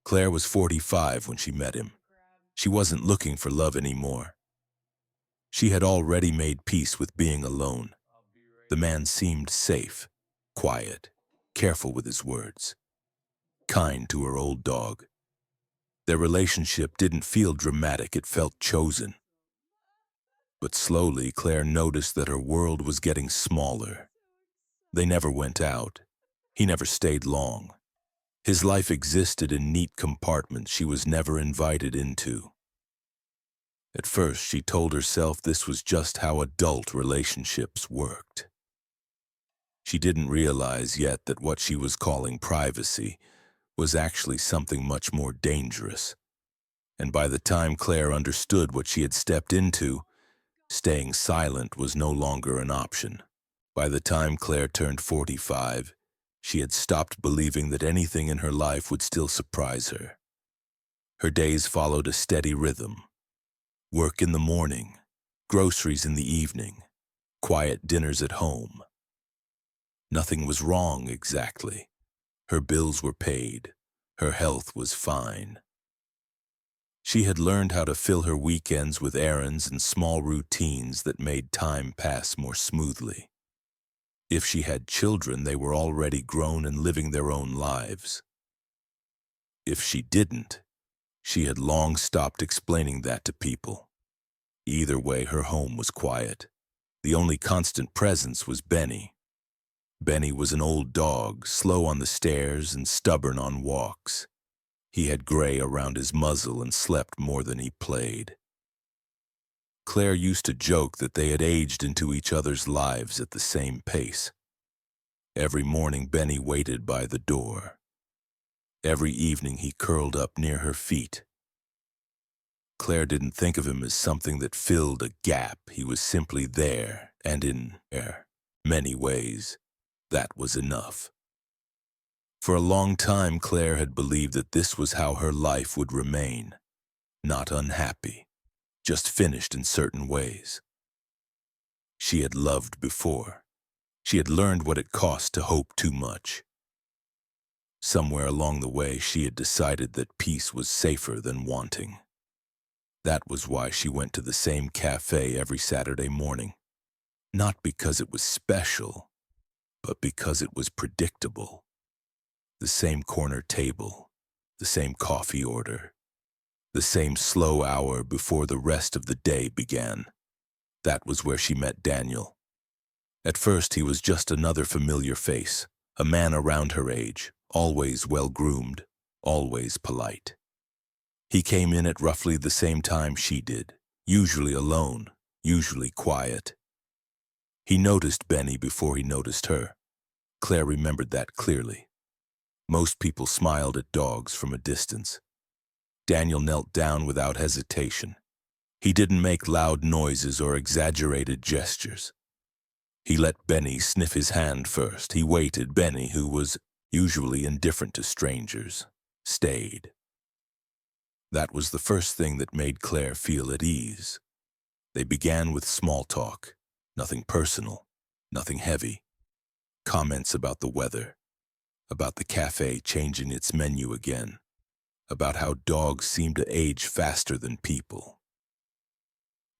Claire was 45 when she met him. She wasn't looking for love anymore. She had already made peace with being alone. The man seemed safe, quiet, careful with his words, kind to her old dog. Their relationship didn't feel dramatic, it felt chosen. But slowly, Claire noticed that her world was getting smaller. They never went out. He never stayed long. His life existed in neat compartments she was never invited into. At first, she told herself this was just how adult relationships worked. She didn't realize yet that what she was calling privacy was actually something much more dangerous. And by the time Claire understood what she had stepped into, staying silent was no longer an option. By the time Claire turned 45, she had stopped believing that anything in her life would still surprise her. Her days followed a steady rhythm. Work in the morning, groceries in the evening, quiet dinners at home. Nothing was wrong exactly. Her bills were paid. Her health was fine. She had learned how to fill her weekends with errands and small routines that made time pass more smoothly. If she had children, they were already grown and living their own lives. If she didn't, she had long stopped explaining that to people. Either way, her home was quiet. The only constant presence was Benny. Benny was an old dog, slow on the stairs and stubborn on walks. He had gray around his muzzle and slept more than he played. Claire used to joke that they had aged into each other's lives at the same pace. Every morning, Benny waited by the door. Every evening, he curled up near her feet. Claire didn't think of him as something that filled a gap. He was simply there, and in many ways, that was enough. For a long time, Claire had believed that this was how her life would remain. Not unhappy, just finished in certain ways. She had loved before. She had learned what it cost to hope too much. Somewhere along the way, she had decided that peace was safer than wanting. That was why she went to the same cafe every Saturday morning. Not because it was special, but because it was predictable. The same corner table, the same coffee order, the same slow hour before the rest of the day began. That was where she met Daniel. At first, he was just another familiar face, a man around her age, always well-groomed, always polite. He came in at roughly the same time she did, usually alone, usually quiet. He noticed Benny before he noticed her. Claire remembered that clearly. Most people smiled at dogs from a distance. Daniel knelt down without hesitation. He didn't make loud noises or exaggerated gestures. He let Benny sniff his hand first. He waited. Benny, who was usually indifferent to strangers, stayed. That was the first thing that made Claire feel at ease. They began with small talk, nothing personal, nothing heavy. Comments about the weather, about the cafe changing its menu again, about how dogs seem to age faster than people.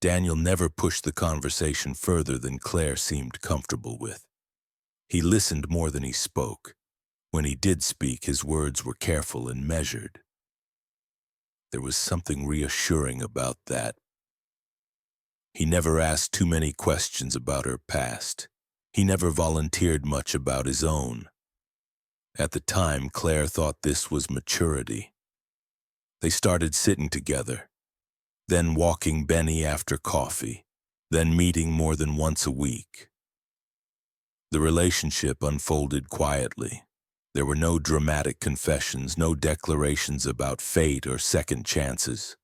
Daniel never pushed the conversation further than Claire seemed comfortable with. He listened more than he spoke. When he did speak, his words were careful and measured. There was something reassuring about that. He never asked too many questions about her past. He never volunteered much about his own. At the time, Claire thought this was maturity. They started sitting together, then walking Benny after coffee, then meeting more than once a week. The relationship unfolded quietly. There were no dramatic confessions, no declarations about fate or second chances.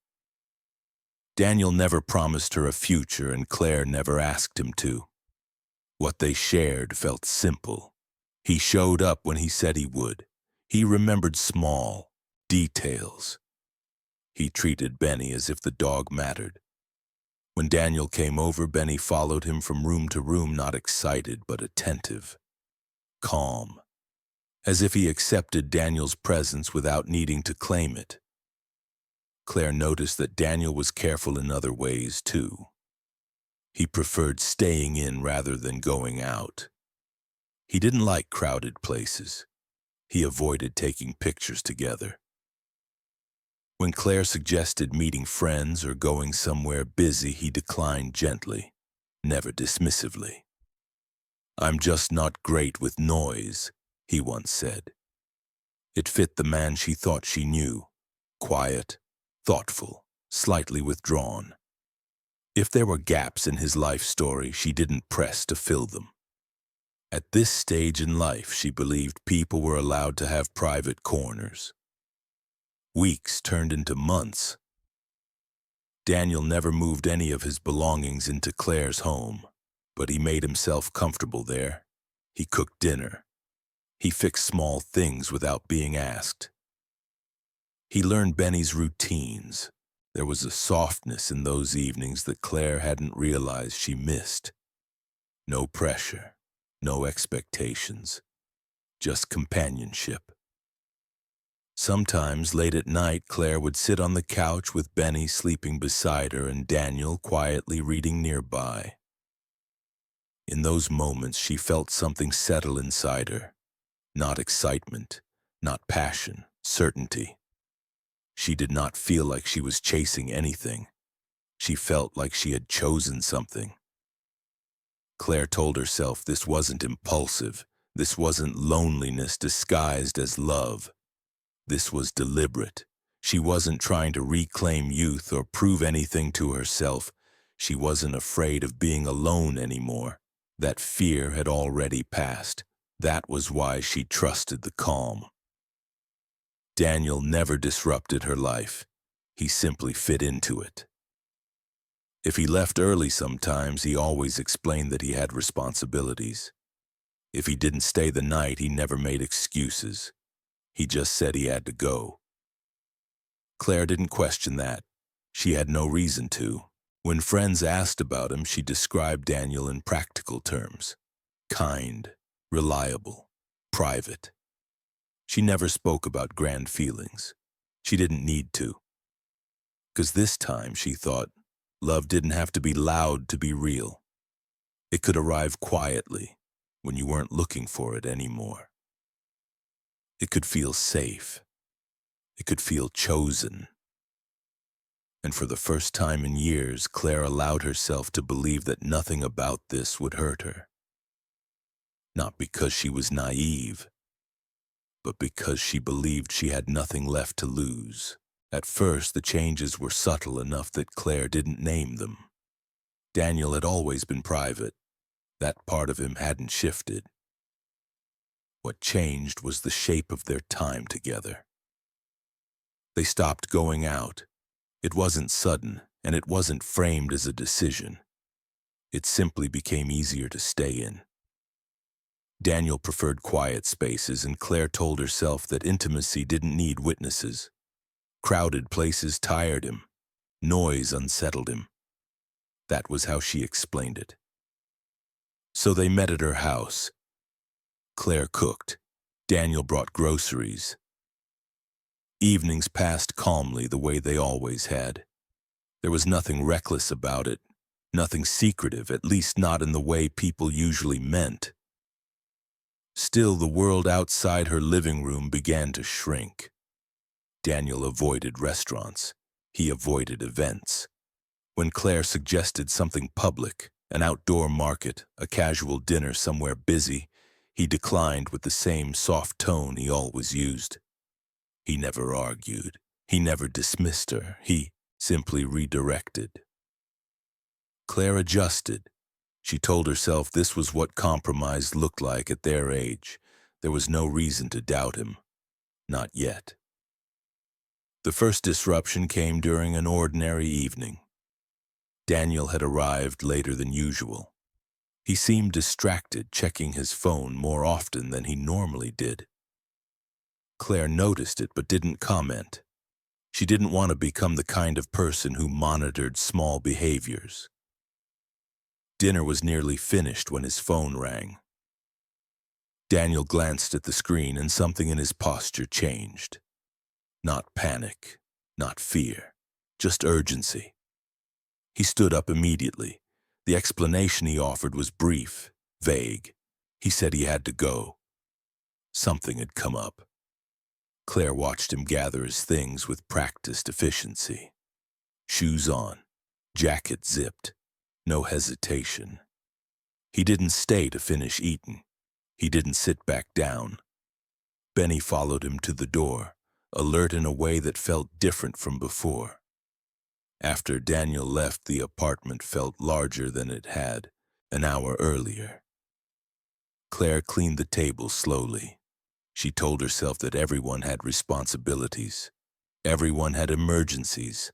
Daniel never promised her a future, and Claire never asked him to. What they shared felt simple. He showed up when he said he would. He remembered small details. He treated Benny as if the dog mattered. When Daniel came over, Benny followed him from room to room, not excited but attentive, calm. as if he accepted Daniel's presence without needing to claim it. Claire noticed that Daniel was careful in other ways, too. He preferred staying in rather than going out. He didn't like crowded places. He avoided taking pictures together. When Claire suggested meeting friends or going somewhere busy, he declined gently, never dismissively. "I'm just not great with noise," he once said. It fit the man she thought she knew, quiet, thoughtful, slightly withdrawn. If there were gaps in his life story, she didn't press to fill them. At this stage in life, she believed people were allowed to have private corners. Weeks turned into months. Daniel never moved any of his belongings into Claire's home, but he made himself comfortable there. He cooked dinner. He fixed small things without being asked. He learned Benny's routines. There was a softness in those evenings that Claire hadn't realized she missed. No pressure, no expectations, just companionship. Sometimes, late at night, Claire would sit on the couch with Benny sleeping beside her and Daniel quietly reading nearby. In those moments, she felt something settle inside her. Not excitement, not passion, certainty. She did not feel like she was chasing anything. She felt like she had chosen something. Claire told herself this wasn't impulsive. This wasn't loneliness disguised as love. This was deliberate. She wasn't trying to reclaim youth or prove anything to herself. She wasn't afraid of being alone anymore. That fear had already passed. That was why she trusted the calm. Daniel never disrupted her life. He simply fit into it. If he left early sometimes, he always explained that he had responsibilities. If he didn't stay the night, he never made excuses. He just said he had to go. Claire didn't question that. She had no reason to. When friends asked about him, she described Daniel in practical terms. Kind, reliable, private. She never spoke about grand feelings. She didn't need to. Because this time, she thought, love didn't have to be loud to be real. It could arrive quietly, when you weren't looking for it anymore. It could feel safe. It could feel chosen. And for the first time in years, Claire allowed herself to believe that nothing about this would hurt her. Not because she was naive, but because she believed she had nothing left to lose. At first, the changes were subtle enough that Claire didn't name them. Daniel had always been private. That part of him hadn't shifted. What changed was the shape of their time together. They stopped going out. It wasn't sudden, and it wasn't framed as a decision. It simply became easier to stay in. Daniel preferred quiet spaces, and Claire told herself that intimacy didn't need witnesses. Crowded places tired him. Noise unsettled him. That was how she explained it. So they met at her house. Claire cooked. Daniel brought groceries. Evenings passed calmly the way they always had. There was nothing reckless about it, nothing secretive, at least not in the way people usually meant. Still, the world outside her living room began to shrink. Daniel avoided restaurants. He avoided events. When Claire suggested something public, an outdoor market, a casual dinner somewhere busy, he declined with the same soft tone he always used. He never argued. He never dismissed her. He simply redirected. Claire adjusted. She told herself this was what compromise looked like at their age. There was no reason to doubt him. Not yet. The first disruption came during an ordinary evening. Daniel had arrived later than usual. He seemed distracted, checking his phone more often than he normally did. Claire noticed it but didn't comment. She didn't want to become the kind of person who monitored small behaviors. Dinner was nearly finished when his phone rang. Daniel glanced at the screen and something in his posture changed. Not panic, not fear, just urgency. He stood up immediately. The explanation he offered was brief, vague. He said he had to go. Something had come up. Claire watched him gather his things with practiced efficiency. Shoes on, jacket zipped, no hesitation. He didn't stay to finish eating. He didn't sit back down. Benny followed him to the door, alert in a way that felt different from before. After Daniel left, the apartment felt larger than it had an hour earlier. Claire cleaned the table slowly. She told herself that everyone had responsibilities. Everyone had emergencies.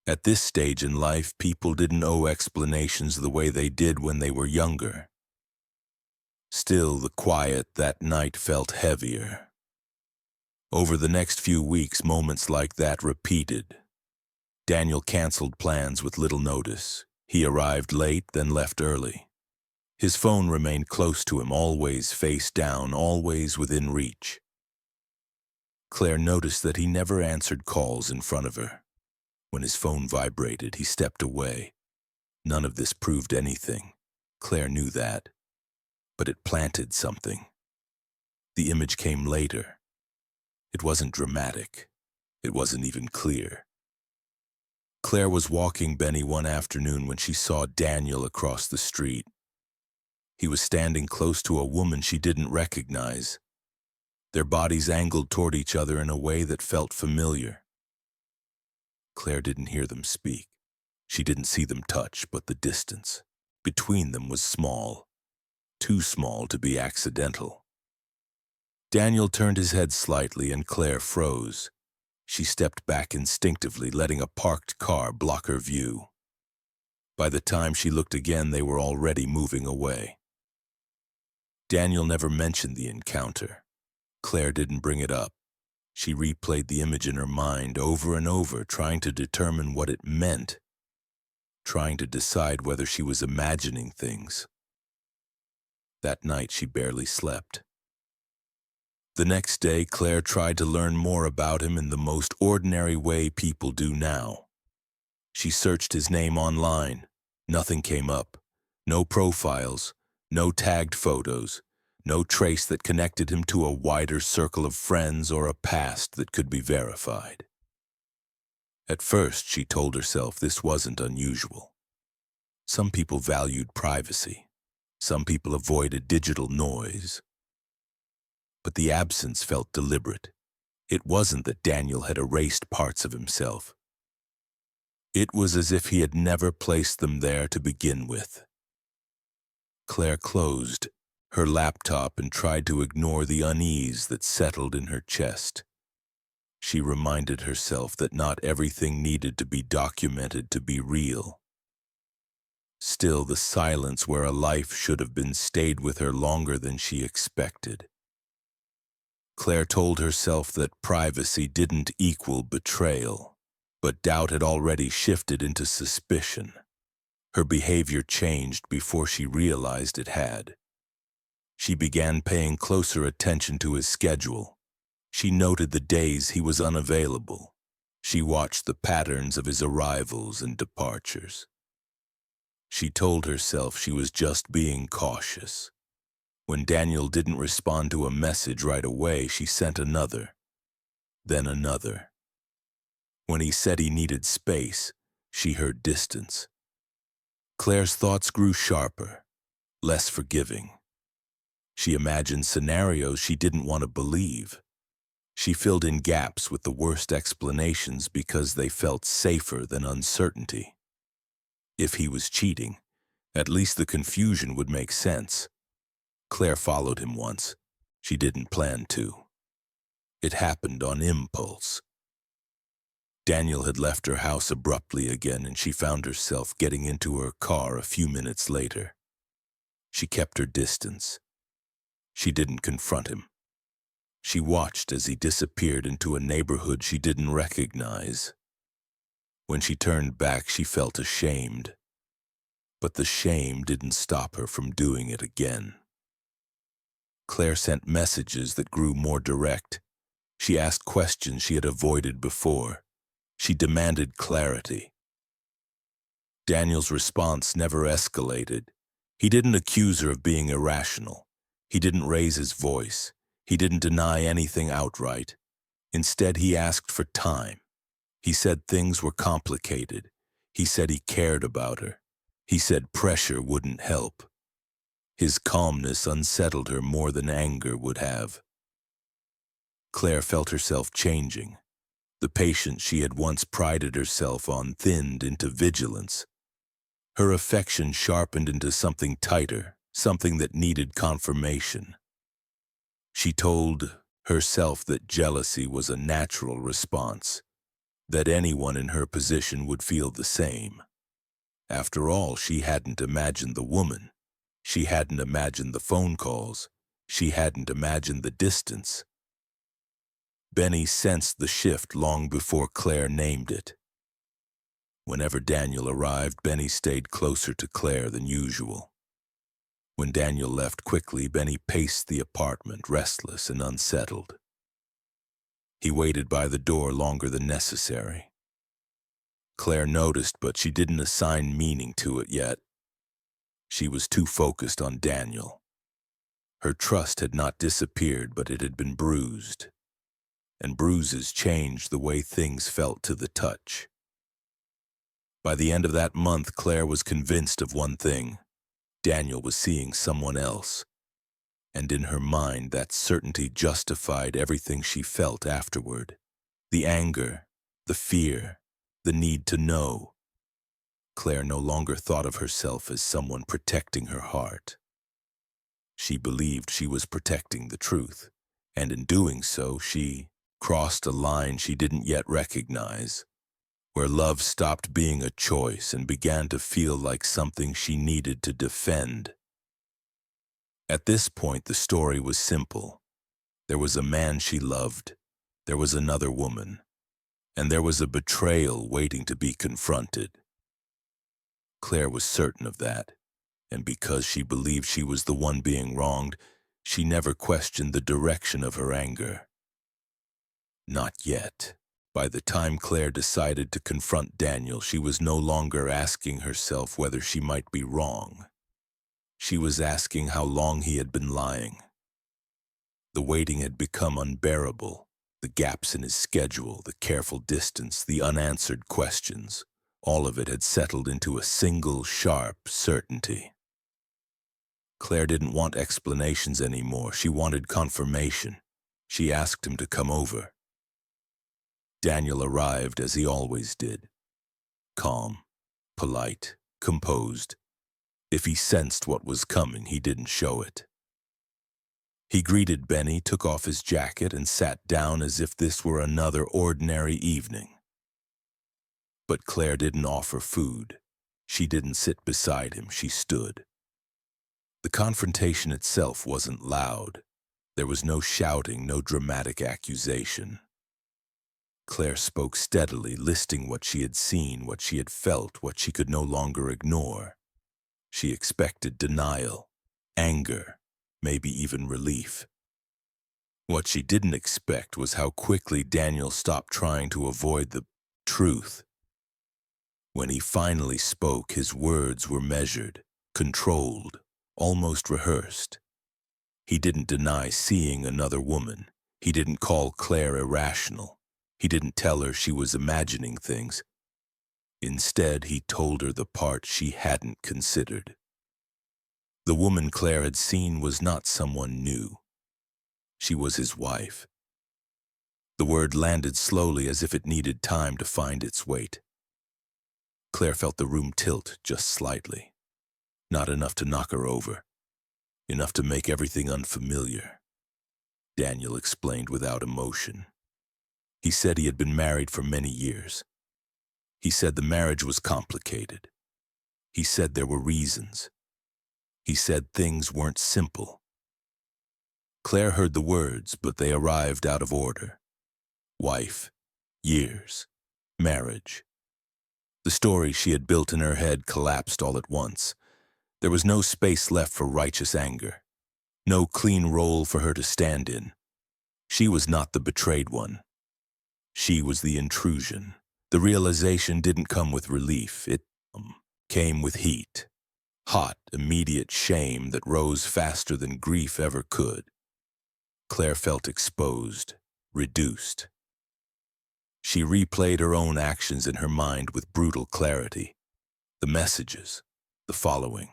At this stage in life, people didn't owe explanations the way they did when they were younger. Still, the quiet that night felt heavier. Over the next few weeks, moments like that repeated. Daniel canceled plans with little notice. He arrived late, then left early. His phone remained close to him, always face down, always within reach. Claire noticed that he never answered calls in front of her. When his phone vibrated, he stepped away. None of this proved anything. Claire knew that. But it planted something. The image came later. It wasn't dramatic. It wasn't even clear. Claire was walking Benny one afternoon when she saw Daniel across the street. He was standing close to a woman she didn't recognize. Their bodies angled toward each other in a way that felt familiar. Claire didn't hear them speak. She didn't see them touch, but the distance between them was small, too small to be accidental. Daniel turned his head slightly and Claire froze. She stepped back instinctively, letting a parked car block her view. By the time she looked again, they were already moving away. Daniel never mentioned the encounter. Claire didn't bring it up. She replayed the image in her mind over and over, trying to determine what it meant, trying to decide whether she was imagining things. That night, she barely slept. The next day, Claire tried to learn more about him in the most ordinary way people do now. She searched his name online. Nothing came up. No profiles, no tagged photos, no trace that connected him to a wider circle of friends or a past that could be verified. At first, she told herself this wasn't unusual. Some people valued privacy. Some people avoided digital noise. But the absence felt deliberate. It wasn't that Daniel had erased parts of himself. It was as if he had never placed them there to begin with. Claire closed her laptop and tried to ignore the unease that settled in her chest. She reminded herself that not everything needed to be documented to be real. Still, the silence where a life should have been stayed with her longer than she expected. Claire told herself that privacy didn't equal betrayal, but doubt had already shifted into suspicion. Her behavior changed before she realized it had. She began paying closer attention to his schedule. She noted the days he was unavailable. She watched the patterns of his arrivals and departures. She told herself she was just being cautious. When Daniel didn't respond to a message right away, she sent another, then another. When he said he needed space, she heard distance. Claire's thoughts grew sharper, less forgiving. She imagined scenarios she didn't want to believe. She filled in gaps with the worst explanations because they felt safer than uncertainty. If he was cheating, at least the confusion would make sense. Claire followed him once. She didn't plan to. It happened on impulse. Daniel had left her house abruptly again, and she found herself getting into her car a few minutes later. She kept her distance. She didn't confront him. She watched as he disappeared into a neighborhood she didn't recognize. When she turned back, she felt ashamed. But the shame didn't stop her from doing it again. Claire sent messages that grew more direct. She asked questions she had avoided before. She demanded clarity. Daniel's response never escalated. He didn't accuse her of being irrational. He didn't raise his voice. He didn't deny anything outright. Instead, he asked for time. He said things were complicated. He said he cared about her. He said pressure wouldn't help. His calmness unsettled her more than anger would have. Claire felt herself changing. The patience she had once prided herself on thinned into vigilance. Her affection sharpened into something tighter, something that needed confirmation. She told herself that jealousy was a natural response, that anyone in her position would feel the same. After all, she hadn't imagined the woman. She hadn't imagined the phone calls. She hadn't imagined the distance. Benny sensed the shift long before Claire named it. Whenever Daniel arrived, Benny stayed closer to Claire than usual. When Daniel left quickly, Benny paced the apartment, restless and unsettled. He waited by the door longer than necessary. Claire noticed, but she didn't assign meaning to it yet. She was too focused on Daniel. Her trust had not disappeared, but it had been bruised. And bruises changed the way things felt to the touch. By the end of that month, Claire was convinced of one thing. Daniel was seeing someone else. And in her mind, that certainty justified everything she felt afterward. The anger, the fear, the need to know. Claire no longer thought of herself as someone protecting her heart. She believed she was protecting the truth, and in doing so, she crossed a line she didn't yet recognize, where love stopped being a choice and began to feel like something she needed to defend. At this point, the story was simple. There was a man she loved, there was another woman, and there was a betrayal waiting to be confronted. Claire was certain of that, and because she believed she was the one being wronged, she never questioned the direction of her anger. Not yet. By the time Claire decided to confront Daniel, she was no longer asking herself whether she might be wrong. She was asking how long he had been lying. The waiting had become unbearable. The gaps in his schedule, the careful distance, the unanswered questions, all of it had settled into a single, sharp certainty. Claire didn't want explanations anymore. She wanted confirmation. She asked him to come over. Daniel arrived as he always did. Calm, polite, composed. If he sensed what was coming, he didn't show it. He greeted Benny, took off his jacket, and sat down as if this were another ordinary evening. But Claire didn't offer food. She didn't sit beside him, she stood. The confrontation itself wasn't loud. There was no shouting, no dramatic accusation. Claire spoke steadily, listing what she had seen, what she had felt, what she could no longer ignore. She expected denial, anger, maybe even relief. What she didn't expect was how quickly Daniel stopped trying to avoid the truth. When he finally spoke, his words were measured, controlled, almost rehearsed. He didn't deny seeing another woman. He didn't call Claire irrational. He didn't tell her she was imagining things. Instead, he told her the part she hadn't considered. The woman Claire had seen was not someone new. She was his wife. The word landed slowly as if it needed time to find its weight. Claire felt the room tilt just slightly. Not enough to knock her over. Enough to make everything unfamiliar. Daniel explained without emotion. He said he had been married for many years. He said the marriage was complicated. He said there were reasons. He said things weren't simple. Claire heard the words, but they arrived out of order. Wife, years, marriage. The story she had built in her head collapsed all at once. There was no space left for righteous anger. No clean role for her to stand in. She was not the betrayed one. She was the intrusion. The realization didn't come with relief. It came with heat. Hot, immediate shame that rose faster than grief ever could. Claire felt exposed, reduced. She replayed her own actions in her mind with brutal clarity. The messages, the following,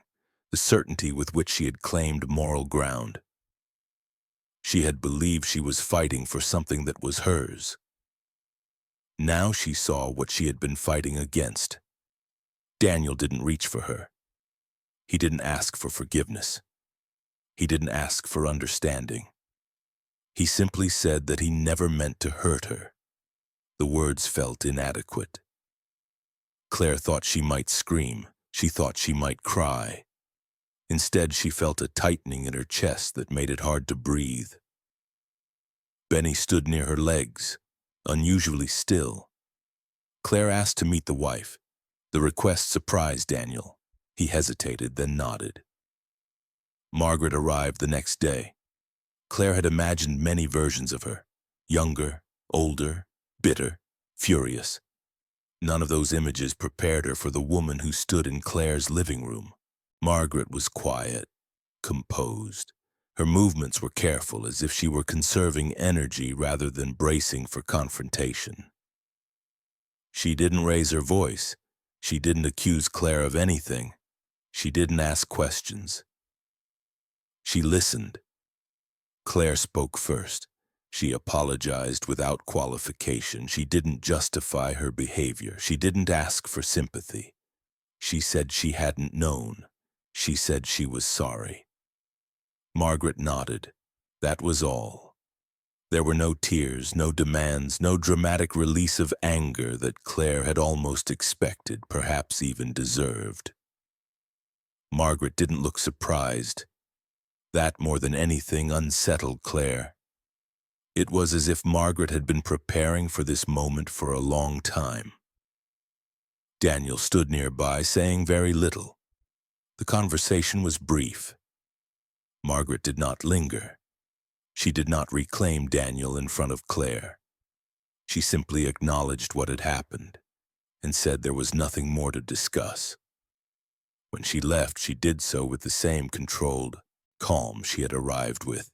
the certainty with which she had claimed moral ground. She had believed she was fighting for something that was hers. Now she saw what she had been fighting against. Daniel didn't reach for her. He didn't ask for forgiveness. He didn't ask for understanding. He simply said that he never meant to hurt her. The words felt inadequate. Claire thought she might scream. She thought she might cry. Instead, she felt a tightening in her chest that made it hard to breathe. Benny stood near her legs, unusually still. Claire asked to meet the wife. The request surprised Daniel. He hesitated, then nodded. Margaret arrived the next day. Claire had imagined many versions of her. Younger, older, bitter, furious. None of those images prepared her for the woman who stood in Claire's living room. Margaret was quiet, composed. Her movements were careful, as if she were conserving energy rather than bracing for confrontation. She didn't raise her voice. She didn't accuse Claire of anything. She didn't ask questions. She listened. Claire spoke first. She apologized without qualification. She didn't justify her behavior. She didn't ask for sympathy. She said she hadn't known. She said she was sorry. Margaret nodded. That was all. There were no tears, no demands, no dramatic release of anger that Claire had almost expected, perhaps even deserved. Margaret didn't look surprised. That, more than anything, unsettled Claire. It was as if Margaret had been preparing for this moment for a long time. Daniel stood nearby, saying very little. The conversation was brief. Margaret did not linger. She did not reclaim Daniel in front of Claire. She simply acknowledged what had happened and said there was nothing more to discuss. When she left, she did so with the same controlled calm she had arrived with.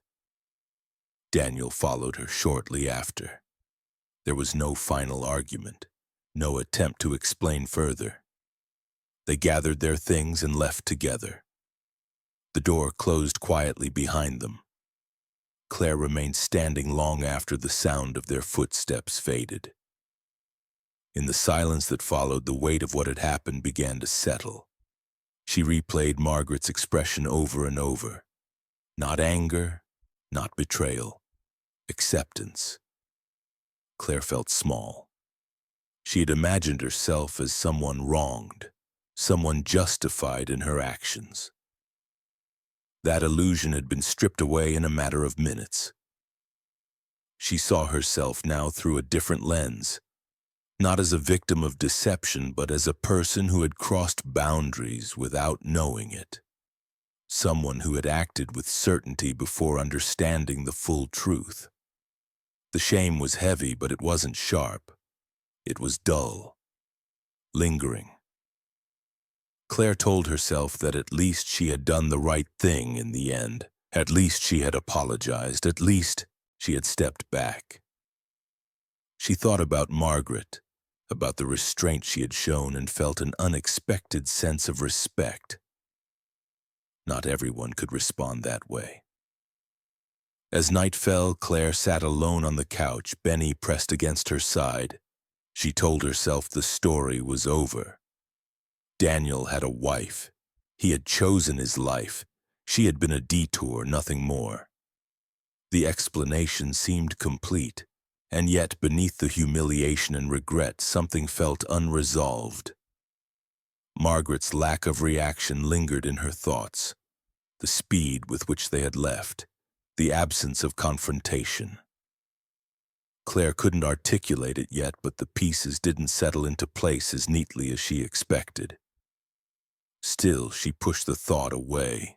Daniel followed her shortly after. There was no final argument, no attempt to explain further. They gathered their things and left together. The door closed quietly behind them. Claire remained standing long after the sound of their footsteps faded. In the silence that followed, the weight of what had happened began to settle. She replayed Margaret's expression over and over. Not anger, not betrayal, acceptance. Claire felt small. She had imagined herself as someone wronged, someone justified in her actions. That illusion had been stripped away in a matter of minutes. She saw herself now through a different lens, not as a victim of deception, but as a person who had crossed boundaries without knowing it. Someone who had acted with certainty before understanding the full truth. The shame was heavy, but it wasn't sharp. It was dull, lingering. Claire told herself that at least she had done the right thing in the end. At least she had apologized. At least she had stepped back. She thought about Margaret, about the restraint she had shown, and felt an unexpected sense of respect. Not everyone could respond that way. As night fell, Claire sat alone on the couch, Benny pressed against her side. She told herself the story was over. Daniel had a wife. He had chosen his life. She had been a detour, nothing more. The explanation seemed complete, and yet beneath the humiliation and regret, something felt unresolved. Margaret's lack of reaction lingered in her thoughts, the speed with which they had left, the absence of confrontation. Claire couldn't articulate it yet, but the pieces didn't settle into place as neatly as she expected. Still, she pushed the thought away.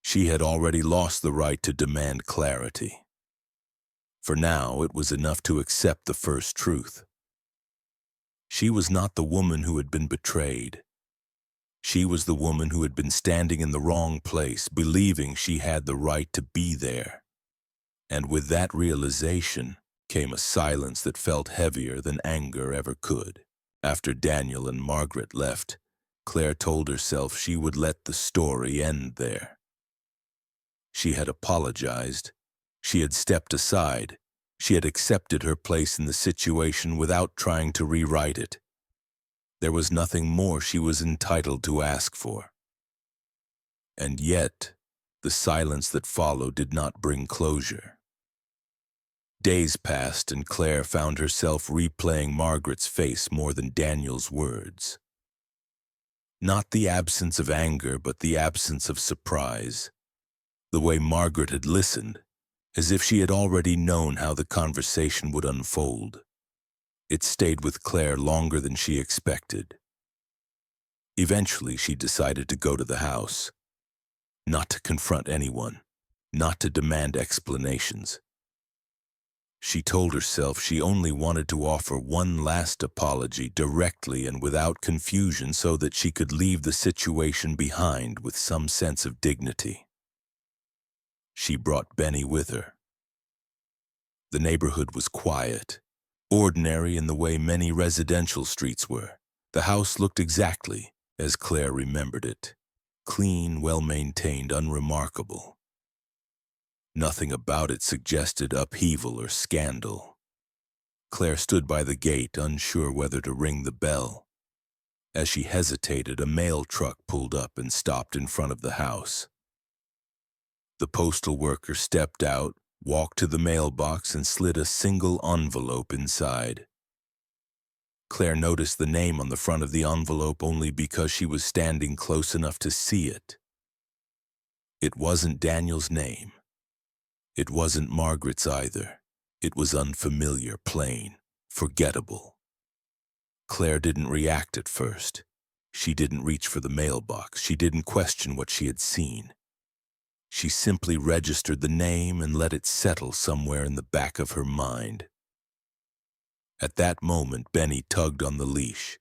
She had already lost the right to demand clarity. For now, it was enough to accept the first truth. She was not the woman who had been betrayed. She was the woman who had been standing in the wrong place, believing she had the right to be there. And with that realization came a silence that felt heavier than anger ever could. After Daniel and Margaret left, Claire told herself she would let the story end there. She had apologized. She had stepped aside. She had accepted her place in the situation without trying to rewrite it. There was nothing more she was entitled to ask for. And yet, the silence that followed did not bring closure. Days passed and Claire found herself replaying Margaret's face more than Daniel's words. Not the absence of anger, but the absence of surprise. The way Margaret had listened, as if she had already known how the conversation would unfold. It stayed with Claire longer than she expected. Eventually, she decided to go to the house. Not to confront anyone, not to demand explanations. She told herself she only wanted to offer one last apology directly and without confusion so that she could leave the situation behind with some sense of dignity. She brought Benny with her. The neighborhood was quiet, ordinary in the way many residential streets were. The house looked exactly as Claire remembered it. Clean, well-maintained, unremarkable. Nothing about it suggested upheaval or scandal. Claire stood by the gate, unsure whether to ring the bell. As she hesitated, a mail truck pulled up and stopped in front of the house. The postal worker stepped out, walked to the mailbox, and slid a single envelope inside. Claire noticed the name on the front of the envelope only because she was standing close enough to see it. It wasn't Daniel's name. It wasn't Margaret's either. It was unfamiliar, plain, forgettable. Claire didn't react at first. She didn't reach for the mailbox. She didn't question what she had seen. She simply registered the name and let it settle somewhere in the back of her mind. At that moment, Benny tugged on the leash.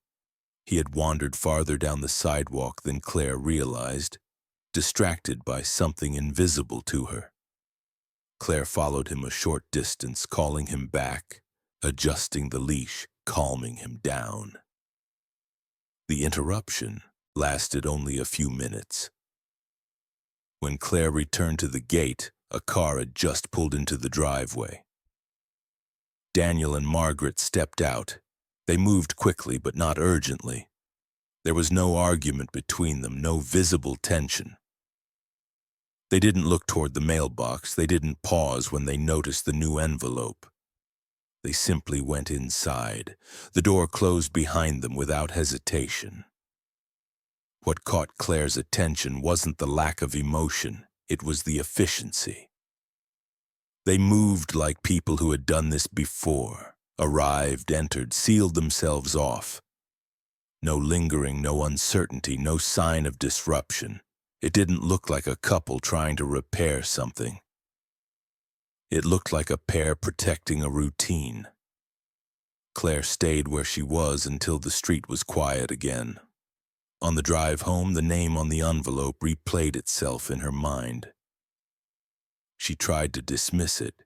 He had wandered farther down the sidewalk than Claire realized, distracted by something invisible to her. Claire followed him a short distance, calling him back, adjusting the leash, calming him down. The interruption lasted only a few minutes. When Claire returned to the gate, a car had just pulled into the driveway. Daniel and Margaret stepped out. They moved quickly, but not urgently. There was no argument between them, no visible tension. They didn't look toward the mailbox. They didn't pause when they noticed the new envelope. They simply went inside. The door closed behind them without hesitation. What caught Claire's attention wasn't the lack of emotion. It was the efficiency. They moved like people who had done this before, arrived, entered, sealed themselves off. No lingering, no uncertainty, no sign of disruption. It didn't look like a couple trying to repair something. It looked like a pair protecting a routine. Claire stayed where she was until the street was quiet again. On the drive home, the name on the envelope replayed itself in her mind. She tried to dismiss it.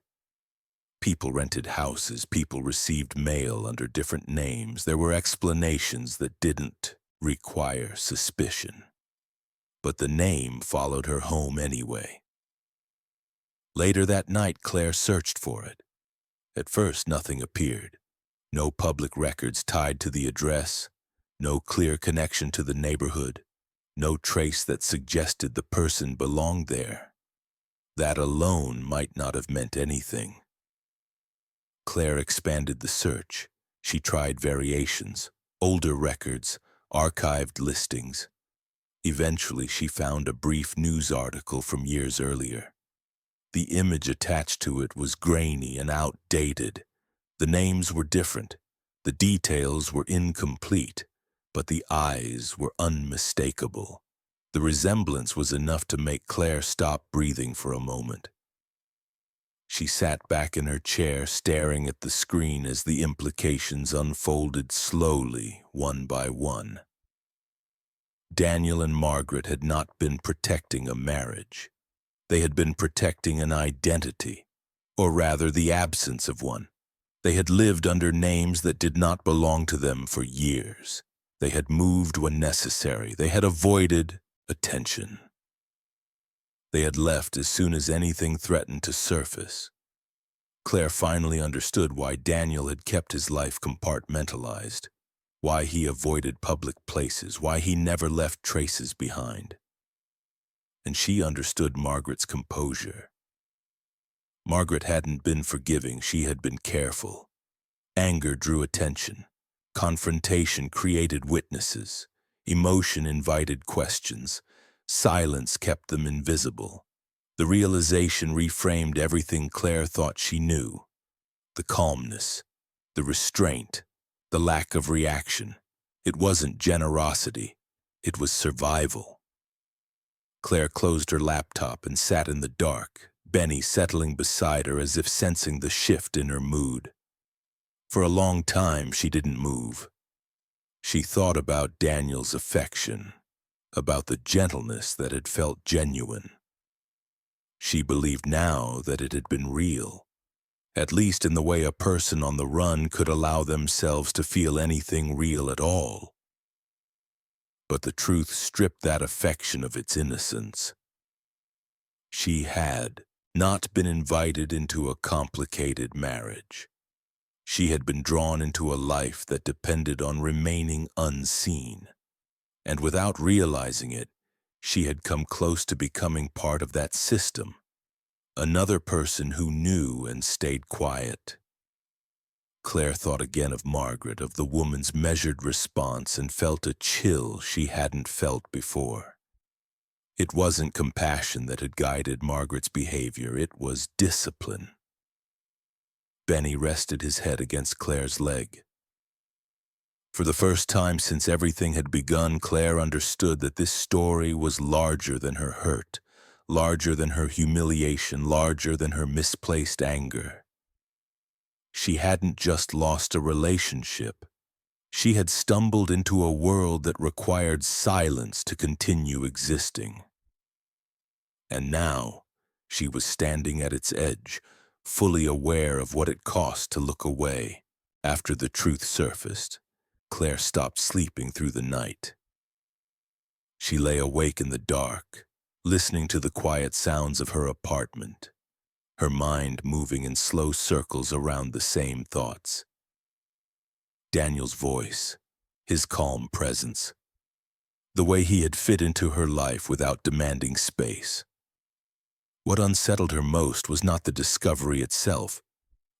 People rented houses, people received mail under different names. There were explanations that didn't require suspicion. But the name followed her home anyway. Later that night, Claire searched for it. At first, nothing appeared. No public records tied to the address, no clear connection to the neighborhood, no trace that suggested the person belonged there. That alone might not have meant anything. Claire expanded the search. She tried variations, older records, archived listings. Eventually, she found a brief news article from years earlier. The image attached to it was grainy and outdated. The names were different. The details were incomplete, but the eyes were unmistakable. The resemblance was enough to make Claire stop breathing for a moment. She sat back in her chair, staring at the screen as the implications unfolded slowly, one by one. Daniel and Margaret had not been protecting a marriage. They had been protecting an identity, or rather the absence of one. They had lived under names that did not belong to them for years. They had moved when necessary. They had avoided attention. They had left as soon as anything threatened to surface. Claire finally understood why Daniel had kept his life compartmentalized, why he avoided public places, why he never left traces behind. And she understood Margaret's composure. Margaret hadn't been forgiving, she had been careful. Anger drew attention. Confrontation created witnesses. Emotion invited questions. Silence kept them invisible. The realization reframed everything Claire thought she knew. The calmness, the restraint, the lack of reaction. It wasn't generosity, it was survival. Claire closed her laptop and sat in the dark, Benny settling beside her as if sensing the shift in her mood. For a long time, she didn't move. She thought about Daniel's affection, about the gentleness that had felt genuine. She believed now that it had been real, at least in the way a person on the run could allow themselves to feel anything real at all. But the truth stripped that affection of its innocence. She had not been invited into a complicated marriage. She had been drawn into a life that depended on remaining unseen, and without realizing it, she had come close to becoming part of that system, another person who knew and stayed quiet. Claire thought again of Margaret, of the woman's measured response, and felt a chill she hadn't felt before. It wasn't compassion that had guided Margaret's behavior, it was discipline. Benny rested his head against Claire's leg. For the first time since everything had begun, Claire understood that this story was larger than her hurt, larger than her humiliation, larger than her misplaced anger. She hadn't just lost a relationship. She had stumbled into a world that required silence to continue existing. And now, she was standing at its edge, fully aware of what it cost to look away. After the truth surfaced, Claire stopped sleeping through the night. She lay awake in the dark, listening to the quiet sounds of her apartment, her mind moving in slow circles around the same thoughts. Daniel's voice, his calm presence, the way he had fit into her life without demanding space. What unsettled her most was not the discovery itself.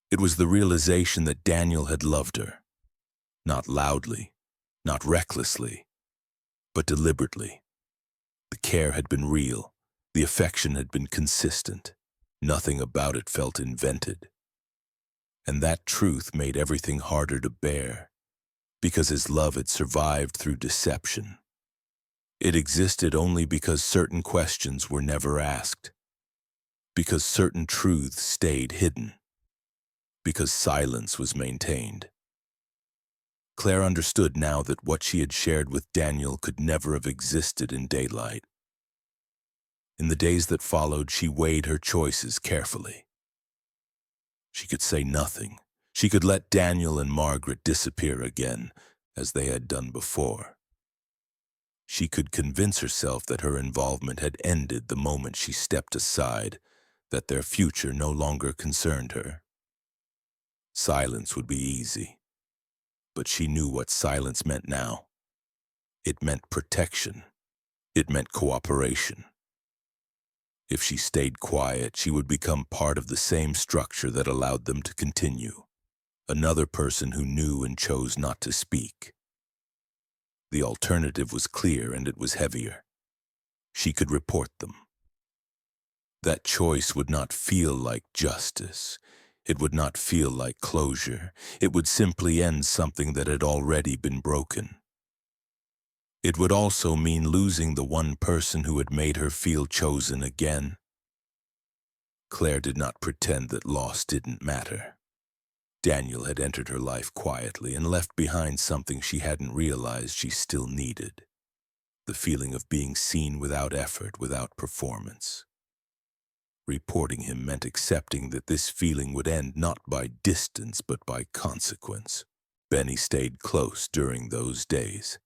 It was the realization that Daniel had loved her. Not loudly, not recklessly, but deliberately. The care had been real. The affection had been consistent. Nothing about it felt invented. And that truth made everything harder to bear, because his love had survived through deception. It existed only because certain questions were never asked, because certain truths stayed hidden, because silence was maintained. Claire understood now that what she had shared with Daniel could never have existed in daylight. In the days that followed, she weighed her choices carefully. She could say nothing. She could let Daniel and Margaret disappear again, as they had done before. She could convince herself that her involvement had ended the moment she stepped aside, that their future no longer concerned her. Silence would be easy, but she knew what silence meant now. It meant protection. It meant cooperation. If she stayed quiet, she would become part of the same structure that allowed them to continue. Another person who knew and chose not to speak. The alternative was clear, and it was heavier. She could report them. That choice would not feel like justice. It would not feel like closure. It would simply end something that had already been broken. It would also mean losing the one person who had made her feel chosen again. Claire did not pretend that loss didn't matter. Daniel had entered her life quietly and left behind something she hadn't realized she still needed. The feeling of being seen without effort, without performance. Reporting him meant accepting that this feeling would end not by distance but by consequence. Benny stayed close during those days.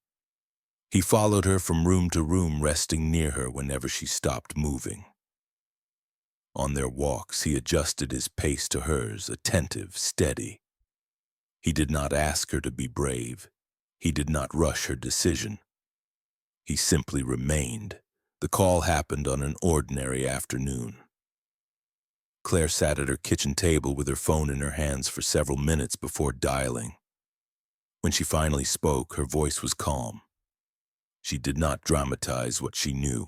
He followed her from room to room, resting near her whenever she stopped moving. On their walks, he adjusted his pace to hers, attentive, steady. He did not ask her to be brave. He did not rush her decision. He simply remained. The call happened on an ordinary afternoon. Claire sat at her kitchen table with her phone in her hands for several minutes before dialing. When she finally spoke, her voice was calm. She did not dramatize what she knew.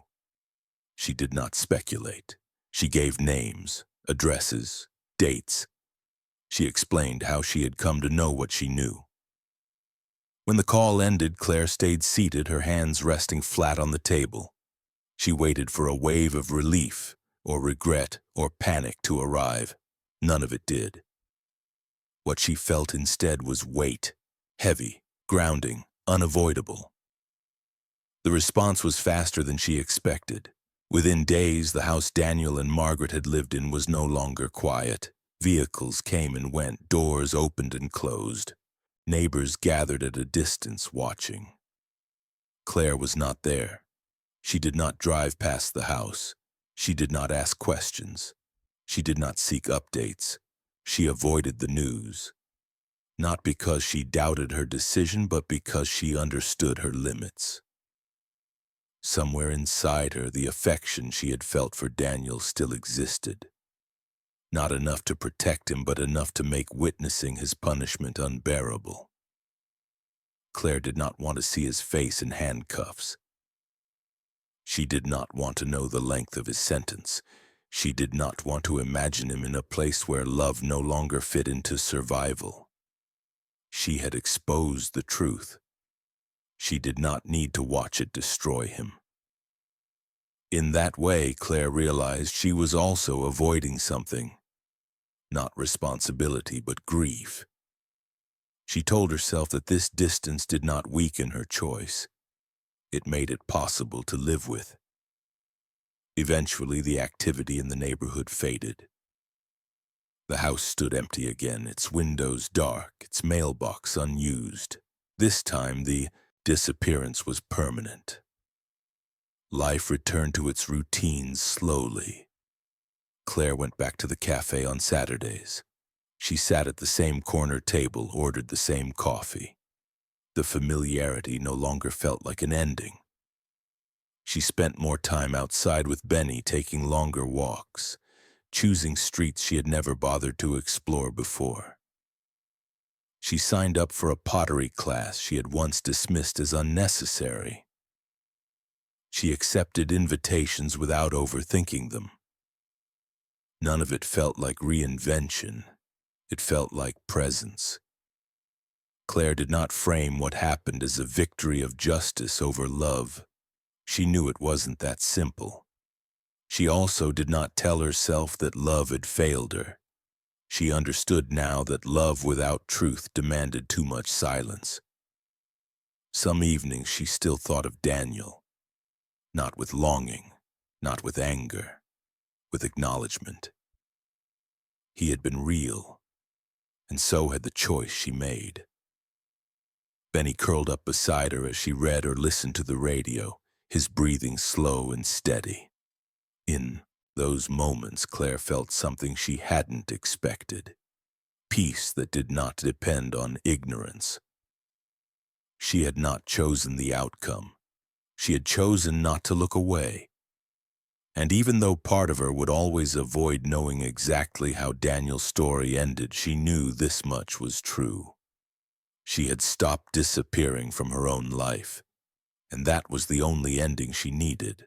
She did not speculate. She gave names, addresses, dates. She explained how she had come to know what she knew. When the call ended, Claire stayed seated, her hands resting flat on the table. She waited for a wave of relief, or regret, or panic to arrive. None of it did. What she felt instead was weight, heavy, grounding, unavoidable. The response was faster than she expected. Within days, the house Daniel and Margaret had lived in was no longer quiet. Vehicles came and went, doors opened and closed. Neighbors gathered at a distance, watching. Claire was not there. She did not drive past the house. She did not ask questions. She did not seek updates. She avoided the news. Not because she doubted her decision, but because she understood her limits. Somewhere inside her, the affection she had felt for Daniel still existed. Not enough to protect him, but enough to make witnessing his punishment unbearable. Claire did not want to see his face in handcuffs. She did not want to know the length of his sentence. She did not want to imagine him in a place where love no longer fit into survival. She had exposed the truth. She did not need to watch it destroy him. In that way, Claire realized she was also avoiding something. Not responsibility, but grief. She told herself that this distance did not weaken her choice. It made it possible to live with. Eventually, the activity in the neighborhood faded. The house stood empty again, its windows dark, its mailbox unused. This time, the disappearance was permanent. Life returned to its routines slowly. Claire went back to the cafe on Saturdays. She sat at the same corner table, ordered the same coffee. The familiarity no longer felt like an ending. She spent more time outside with Benny, taking longer walks, choosing streets she had never bothered to explore before. She signed up for a pottery class she had once dismissed as unnecessary. She accepted invitations without overthinking them. None of it felt like reinvention. It felt like presence. Claire did not frame what happened as a victory of justice over love. She knew it wasn't that simple. She also did not tell herself that love had failed her. She understood now that love without truth demanded too much silence. Some evenings she still thought of Daniel, not with longing, not with anger, with acknowledgement. He had been real, and so had the choice she made. Benny curled up beside her as she read or listened to the radio, his breathing slow and steady. In those moments, Claire felt something she hadn't expected. Peace that did not depend on ignorance. She had not chosen the outcome. She had chosen not to look away. And even though part of her would always avoid knowing exactly how Daniel's story ended, she knew this much was true. She had stopped disappearing from her own life, and that was the only ending she needed.